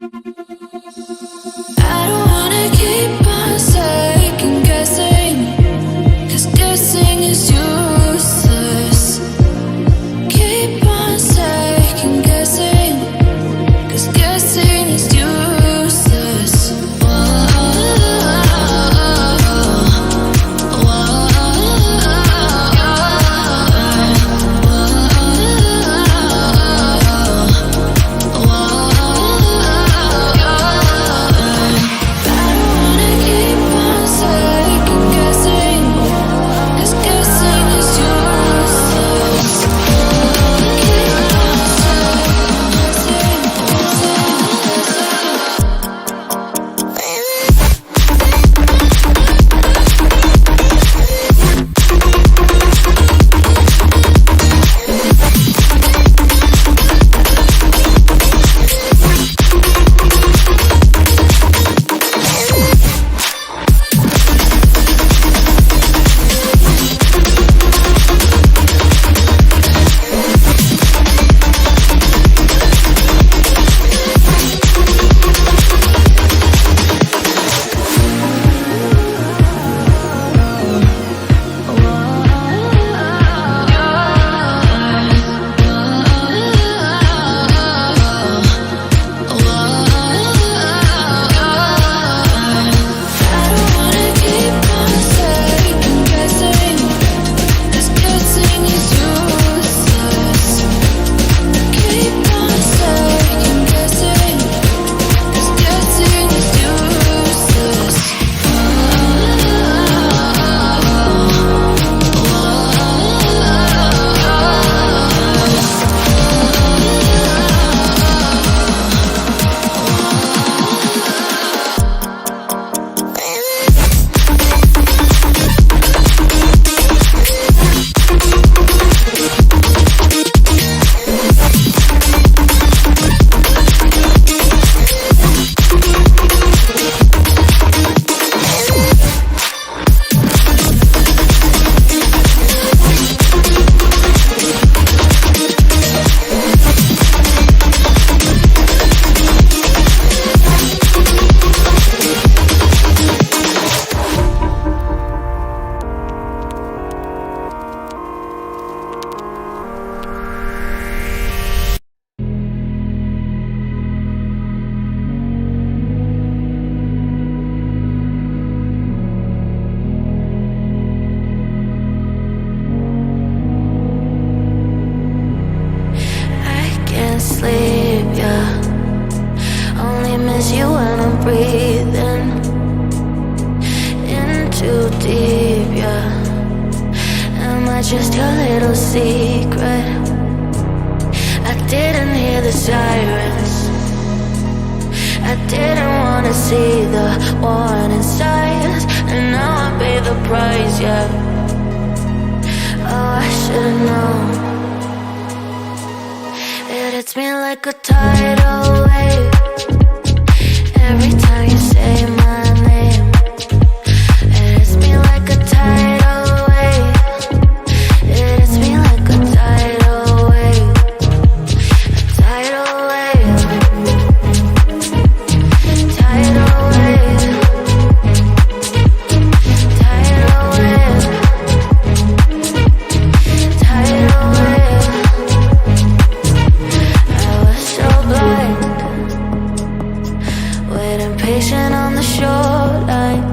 I don't wanna keep on second guessing, 'cause guessing is useless. Keep on second guessing, 'cause guessing is useless. Sleep, yeah. Only miss you when I'm breathing in too deep, yeah. Am I just your little secret? I didn't hear the sirens. I didn't wanna see the warning signs, and now I pay the price, yeah. Oh, I should've known. It hits me like a tidal wave every time you say my name. It hits me like a tidal wave. It hits me like a tidal wave. A tidal wave. Tidal wave. Tidal wave. Tidal wave. Waiting patient on the shoreline.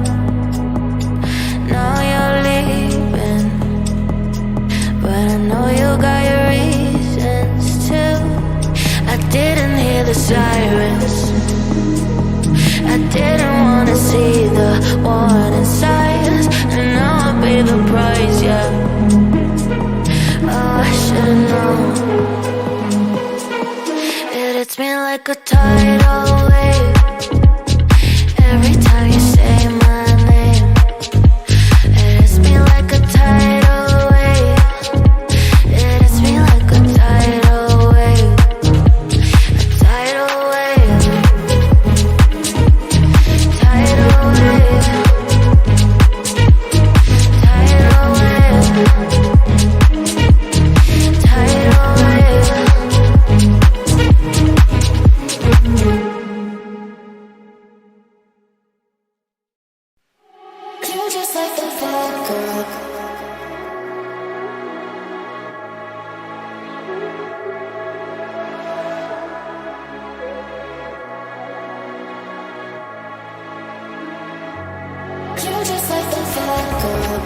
Now you're leaving, but I know you got your reasons too. I didn't hear the sirens. I didn't wanna see the warning signs, and now I pay the price, yeah. Oh, I should've known. It hits me like a tidal wave every time you say my name. It hits me like a tidal wave. It hits me like a tidal wave. A tidal wave. Tidal wave. Tidal wave. Tidal wave. just like the bad girl.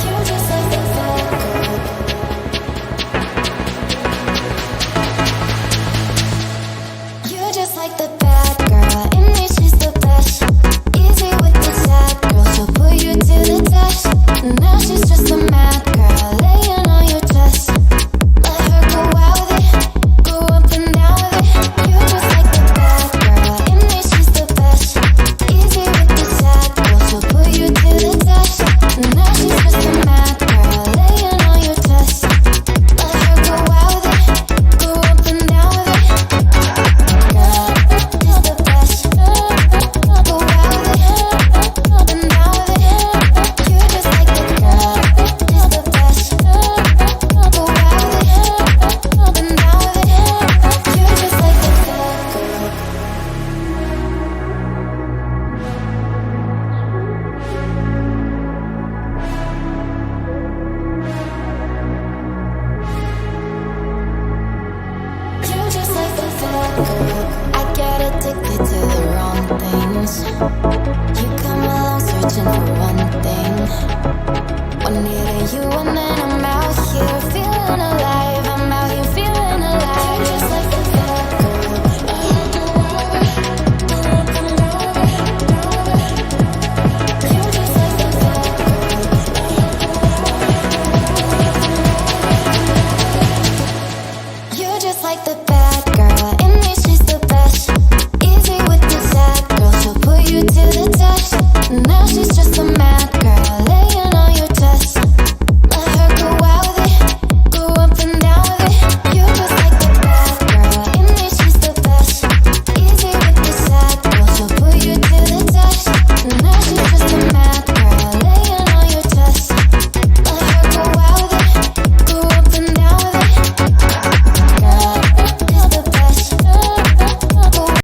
You're just like the bad girl. You're just like the bad girl. In me, she's the best. Easy with the sad girl. She'll put you to the test. Now she's just a mad girl, laying on your chest. Let her go out with it, go up and down with it. You're just like the bad girl. In me, she's the best. Easy with the sad girl. She'll put you to the test. Now she's just a mad girl, laying on your chest. Let her go out with it, go up and down with it. Girl, she's the best. Go out with it, up and down with it. You're just like the girl, she's the best. Go out with it, up and down with it. You're just like the bad girl. You're just like the bad girl. I get addicted to the wrong things. You come along searching for one thing. One needed you and then I'm out here feeling alive. I'm out here feeling alive. You're just like the bad girl. You're just like the bad girl. You're just like the bad